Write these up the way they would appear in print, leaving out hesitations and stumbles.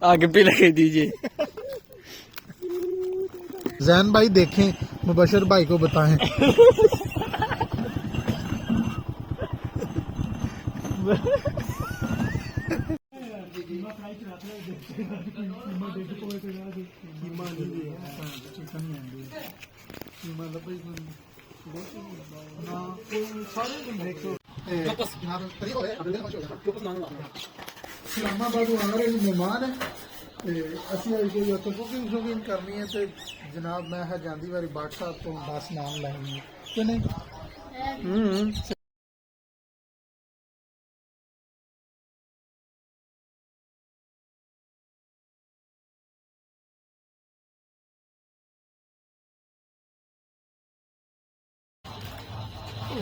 आगे पे लगे दीजिए। जैन भाई देखें, मुबशर भाई को बताएं। इस्लामाबाद आ रहे मेहमान है, ਅਸੀਂ ਅੱਜ ਕੋਈ ਉੱਥੇ ਕੁਕਿੰਗ ਕਰਨੀ ਹੈ ਤੇ ਜਨਾਬ ਮੈਂ ਹੈ ਜਾਂਦੀ ਵਾਰੀ ਬਾਟ ਸਾਹਿਬ ਤੋਂ 10 ਨਾਮ ਲੈਣੀ ਹੈ ਕਿ ਨਹੀਂ।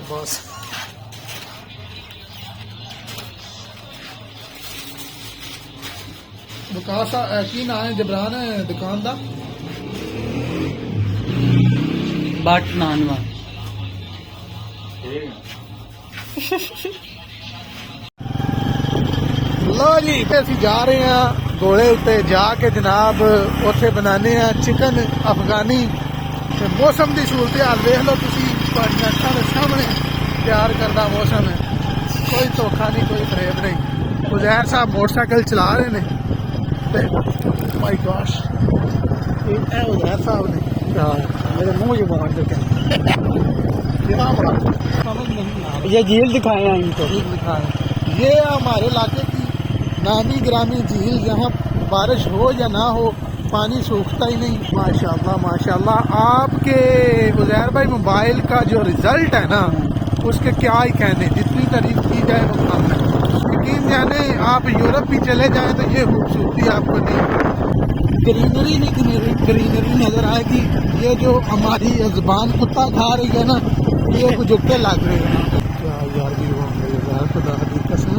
बस विकास की ना है जबरान है दुकान का बाट नानवा लो जी ਅਸੀਂ ਜਾ ਰਹੇ ਹਾਂ ਗੋਲੇ ਉੱਤੇ ਜਾ ਕੇ ਜਨਾਬ ਉੱਥੇ ਬਣਾਣੇ ਆ ਚਿਕਨ ਅਫਗਾਨੀ ਤੇ ਮੌਸਮ ਦੀ ਸੂਰਤ ਹਾਲ ਵੇਖ ਲਓ ਤੁਸੀਂ ਤੁਹਾਡੀਆਂ ਅੱਖਾਂ ਦੇ ਸਾਹਮਣੇ ਤਿਆਰ ਕਰਦਾ ਮੌਸਮ ਹੈ ਕੋਈ ਧੋਖਾ ਨਹੀਂ ਕੋਈ ਫਰੇਬ ਨਹੀਂ ਉਜ਼ੈਰ ਸਾਹਿਬ ਮੋਟਰਸਾਈਕਲ ਚਲਾ ਰਹੇ ਨੇ ਤੇ ਮਾਈ ਗॉश ਇਹ ਉਜ਼ੈਰ ਸਾਹਿਬ ਨੇ मेरे मुंह जो बहुत क्या बड़ा समझ नहीं आ रहा ये झील दिखाए हैं इनको दिखाएं ये हमारे इलाके की नामी ग्रामी झील जहाँ बारिश हो या ना हो पानी सूखता ही नहीं। माशाल्लाह माशाल्लाह आपके उज़ैर भाई मोबाइल का जो रिजल्ट है ना उसके क्या ही कहने, जितनी तारीफ की जाए वो कम है। यकीन जाने आप यूरोप भी चले जाएं तो ये खूबसूरती आपको नहीं ग्रीनरी नहीं ग्रीनरी नजर आएगी। ये जो हमारी ज़बान कुत्ता खा रही है ना ये जुगते लग रहे हैं क्या यार भी यार खुदा की कसम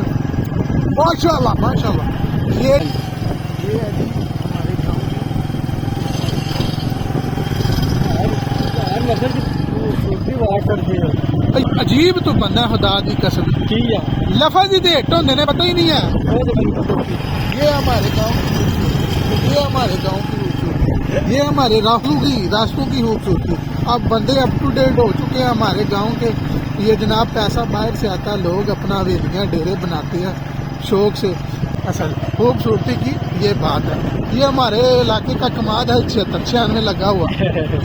माशाल्लाह माशाल्लाह। ये है जी हमारे गाँव अजीब तो बंदा खुदा की कसम लफज ही देट होंगे ने पता ही नहीं है। ये हमारे गाँव ये हमारे गाँव की खूबसूरती ये हमारे रास्तों की खूबसूरती। अब बंदे अप टू डेट हो चुके हैं हमारे गांव के। ये जनाब पैसा बाहर से आता है लोग अपना वेदियाँ डेरे बनाते हैं शौक से। असल खूबसूरती की ये बात है। ये हमारे इलाके का कमाद है 76-96 लगा हुआ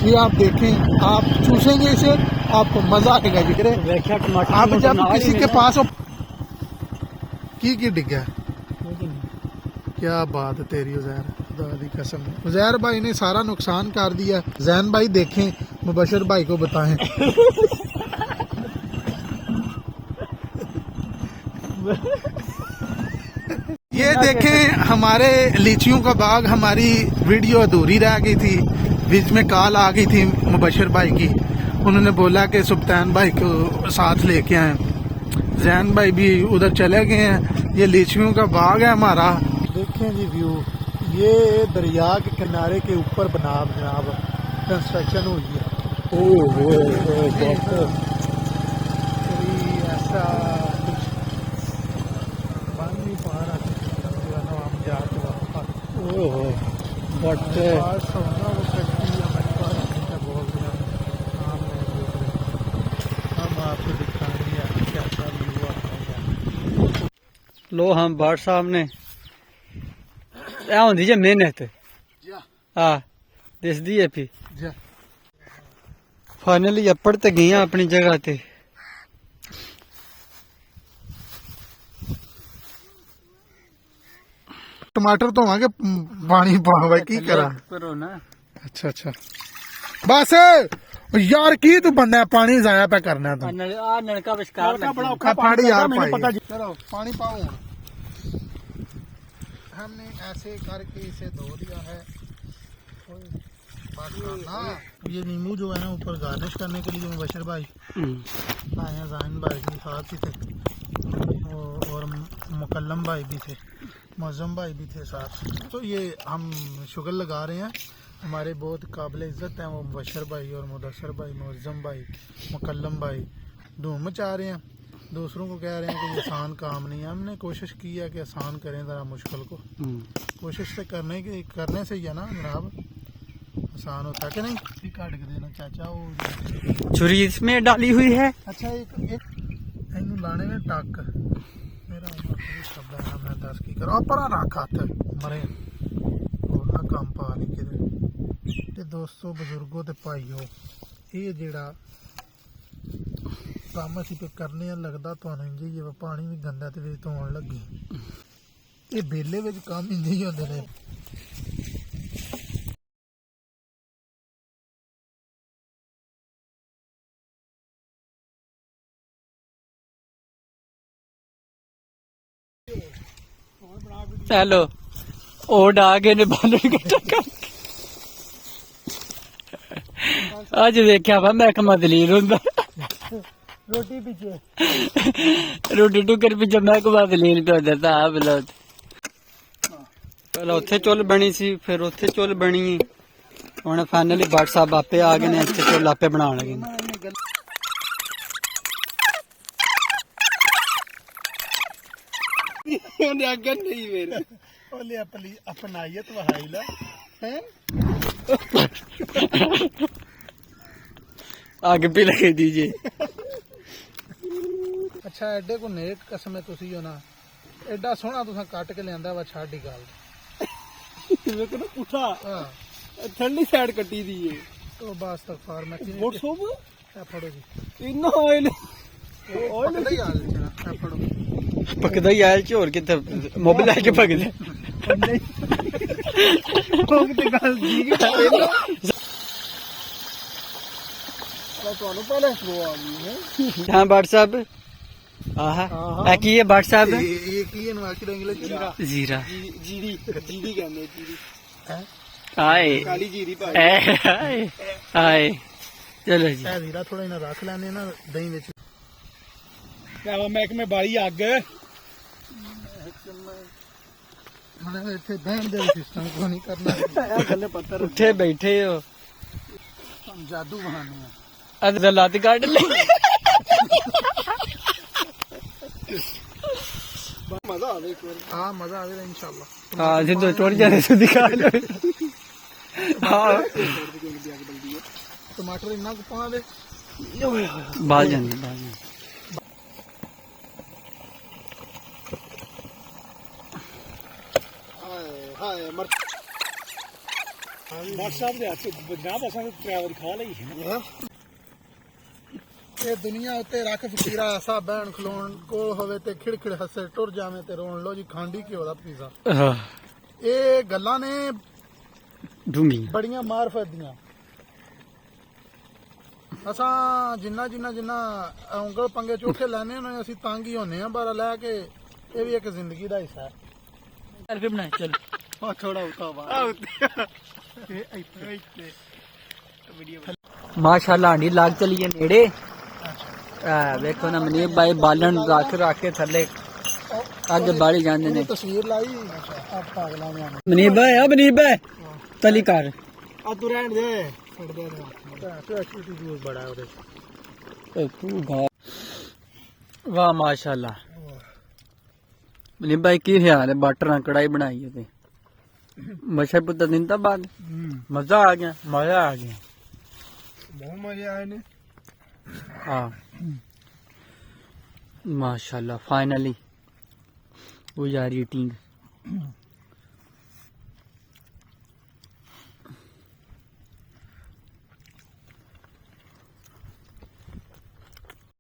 ये आप देखें आप चूसेंगे इसे आपको मजा आएगा जिक्र। आप जब किसी के पास हो की डिगा क्या बात है तेरी उज़ैर खुदा दी कसम। उज़ैर भाई ने सारा नुकसान कर दिया। जैन भाई देखें मुबशर भाई को बताएं। ये देखें हमारे लीचियों का बाग। हमारी वीडियो अधूरी रह गई थी, बीच में कॉल आ गई थी मुबशर भाई की। उन्होंने बोला कि सुल्तान भाई को साथ लेके आए। जैन भाई भी उधर चले गए हैं। ये लीचियों का बाग है हमारा। देखें जी व्यू ये दरिया के किनारे के ऊपर जनाब कंस्ट्रक्शन हुई है। ऐसा कुछ बन नहीं पा रहा हम जाते बट हम आपको दिखाएंगे क्या क्या व्यू आएगा। लो हम बाट साहब ने होंगी जे मेहनत हाँ दिसदी है फिर फाइनली अप्पड़ ते गई अपनी जगह ते। टमाटर धोवांगे पानी पावा की करा अच्छा अच्छा बस यार की तू बंदा है पानी जाया पे करना है नलका विस्कार फाड़ी यार चलो पानी पाओ। हमने ऐसे करके इसे धो दिया है। ये नींबू जो है ना ऊपर गार्निश करने के लिए मुबशर भाई आए हैं। जाहिन भाई भी साथ ही थे और मुकल्लम भाई भी थे, मौज़म भाई भी थे साथ। तो ये हम शुगर लगा रहे हैं। हमारे बहुत काबिल इज़्ज़त हैं वो मुबशर भाई और मुदस्सर भाई, मौज़म भाई, मुकल्लम भाई धूम मचा रहे हैं। دوسروں کو کہہ رہے ہیں کہ یہ آسان کام نہیں ہے. ہم نے کوشش کی ہے کہ آسان کریں ذرا مشکل کو. کوشش سے کرنے سے ہی ہے نا جناب آسان ہوتا ہے کہ نہیں. کاٹ کے دینا چاچا وہ چھری اس میں ڈالی ہوئی ہے. اچھا ایک لانے میں ٹک میرا شبد ہے میں دس کی کرا پر رکھ ہاتھ مرے اور نہ کام پا لی کدھر. تے دوستو بزرگوں تے بھائیو یہ جڑا کام اسی پہ کرنے لگتا تمہیں جی پانی بھی گندا تے دھون لگی یہ بیلے وچ کام ہی نہیں ہوندے نے. ਚਲੋ ਉਹ ਡਾ ਕੇ ਨੇ ਬਾਲਣ ਇਕੱਠਾ ਕਰ ਅੱਜ ਵੇਖਿਆ ਵਾ ਮੈਂ ਕਮਾ ਦਲੀਲ ਹੁੰਦਾ ਰੋਟੀ ਪਿੱਛੇ ਰੋਟੀ ਟੁਕਰ ਪਿੱਛੇ ਮੈਂ ਕਮਾ ਦਲੀਲ ਪਿਆ ਦਿੱਤਾ ਆ ਬਲੋ. ਪਹਿਲਾਂ ਉੱਥੇ ਚੁੱਲ ਬਣੀ ਸੀ ਫਿਰ ਉੱਥੇ ਚੁੱਲ ਬਣੀ ਹੁਣ ਫਾਈਨਲੀ ਭੱਟ ਸਾਹਿਬ ਆਪੇ ਆ ਗਏ ਨੇ ਇੱਥੇ ਚੁੱਲ ਆਪੇ ਬਣਾਉਣ ਲੱਗੇ ਨੇ. ਉਹਨੇ ਅੱਗੇ ਨਹੀਂ ਮੇਰੇ ਉਹਲੇ ਅਪਨਾਈਅਤ ਵਹਾਈ ਲਾ ਹੈ. आगे भी लगे दीजिए. ਅੱਛਾ ਐਡੇ ਕੋ ਨੇਕ ਕਸਮ ਤੁਸੀਂ ਹੋ ਨਾ ਐਡਾ ਸੋਹਣਾ ਤੁਸੀਂ ਕੱਟ ਕੇ ਲਿਆਂਦਾ ਵਾ ਛਾੜੀ ਗੱਲ ਮੈਂ ਕਹਿੰਦਾ ਪੁੱਠਾ ਹਾਂ ਠੰਡੀ ਸਾਈਡ ਕੱਟੀ ਦੀ ਏ. ਉਹ ਬਸ ਤੱਕ ਫਾਰਮੈਟ ਗੁੱਡ ਸੋਪ ਇਹ ਫੜੋ ਜੀ ਇੰਨਾ ਆਇਲ ਪਕਦਾ ਹੀ ਹਾਲ ਚ ਇਹ ਫੜੋ ਪਕਦਾ ਹੀ ਆਇਲ ਚ ਹੋਰ ਕਿੱਥੇ ਮੋਬਾਈਲ ਲੈ ਕੇ ਭਗਦੇ ਉਹ ਕਿਤੇ ਗੱਲ ਠੀਕ ਹੈ. ਤੁਹਾਨੂੰ ਪਹਿਲੇ ਸਲੋ ਆ ਗਈ ਹੈ. ਹਾਂ ਭੱਟ ਸਾਹਿਬ ਆਹ ਇਹ ਕੀ ਹੈ ਭੱਟ ਸਾਹਿਬ. ਇਹ ਕੀ ਹੈ ਨਵਾਕੀ ਦਾ ਇੰਗਲਿਸ਼ ਜ਼ੀਰਾ ਜੀਰੀ ਕਹਿੰਦੇ ਜੀਰੀ ਆਏ ਕਾਲੀ ਜੀਰੀ ਭਾਈ ਆਏ ਆਏ ਚਲੋ ਜੀ. ਇਹ ਜ਼ੀਰਾ ਥੋੜਾ ਇਹਨਾਂ ਰੱਖ ਲੈਣੇ ਨਾ ਦਹੀਂ ਵਿੱਚ. ਮਹਿਕਮੇ ਬਾਰੀ ਅੱਗ ਹੁਣ ਇੱਥੇ ਬਹਿਣ ਦੇ ਸਿਸਟਮ ਕੋ ਨਹੀਂ ਕਰਨਾ. ਥੱਲੇ ਪੱਥਰ ਉੱਠੇ ਬੈਠੇ ਹੋ ਹਮ ਜਾਦੂ ਬਹਾਨੇ ਆ. ਅੱਜ ਦਾ ਲੱਤ ਕੱਢ ਲੈ. ਮਜ਼ਾ ਆਵੇ ਇੱਕ ਵਾਰ. ਹਾਂ ਮਜ਼ਾ ਆਵੇਗਾ ਇਨਸ਼ਾਅੱਲਾ. ਹਾਂ ਜਿੱਦੋਂ ਟੁੱਟ ਜਾਣੇ ਸੋ ਦਿਖਾ ਲੋ. ਹਾਂ ਟਮਾਟਰ ਇੰਨਾ ਕੁ ਪਾ ਦੇ ਬਾਲ ਜਾਂਦੇ ਬਾਲ ਜਾਂਦੇ. ਹਾਏ ਮਰ ਸਾਹਿਬ ਦੇ ਹੱਥ ਜਨਾਬ ਅਸਾਂ ਡਰਾਈਵਰ ਖਾ ਲਈ ਹੈ ਨਾ. ਇਹ ਦੁਨੀਆ ਉੱਤੇ ਰੱਖ ਫਕੀਰਾ ਐਸਾ ਬਹਿਣ ਖਲੋਣ ਕੋਲ ਹੋਵੇ ਤੇ ਖਿੜਖਿੜ ਹੱਸੇ ਟੁਰ ਜਾਵੇਂ ਤੇ ਰੋਣ ਲੋ ਜੀ ਖਾਂਡੀ ਘਿਓ ਦਾ ਪੀਜ਼ਾ. ਇਹ ਗੱਲਾਂ ਨੇ ਡੂੰਗੀ ਬੜੀਆਂ ਮਾਰਫਤ ਦੀਆਂ. ਅਸਾਂ ਜਿੰਨਾ ਉਂਗਲ ਪੰਗੇ ਚੋਖੇ ਲੈਣੇ ਨੇ ਅਸੀਂ ਤੰਗ ਹੀ ਹੁੰਨੇ ਆ ਪਰ ਲੈ ਕੇ ਇਹ ਵੀ ਇੱਕ ਜ਼ਿੰਦਗੀ ਦਾ ਹਿੱਸਾ ਹੈ. ਸੈਲਫੀ ਬਣਾ ਚਲ ਥੋੜਾ ਉਤਾ ਵਾ ਮਾਸ਼ਾਅੱਲਾ ਆਂਡੀ ਲਾਗ ਚਲੀਏ ਨੇੜੇ. ਵੇਖੋ ਨਾ ਮਨੀਬ ਭਾਈ ਬਾਲਣ ਰੱਖ ਕੇ ਥੱਲੇ ਅੱਗ ਬਾਲੀ ਜਾਂਦੇ ਨੇ. ਤਸਵੀਰ ਲਾਈ ਆ ਪਾਗਲਾਂ ਨੇ. ਮਨੀਬ ਭਾਈ ਤਲੀ ਕਰ ਆ ਤੂੰ ਰਹਿਣ ਦੇ ਛੱਡ ਦੇ ਤੇ ਐਕਟੀਵਿਟੀ ਬੜਾ ਉਹਦੇ. ਵਾਹ ਮਾਸ਼ਾਅੱਲਾ. ਮਨੀਬ ਭਾਈ ਕੀ ਖਿਆਲ ਹੈ ਬਟਰ ਨਾਲ ਕੜਾਈ ਬਣਾਈ ਹੈ ਤੇ ਮਸ਼ਾ ਪੁੱਤ ਦਿਨ ਤਾਂ ਬਾਅਦ ਮਜ਼ਾ ਆ ਗਿਆ ਬਹੁਤ ਮਜ਼ੇ ਆਏ ਨੇ. हाँ माशाल्लाह फाइनली वो जा रही है टींग.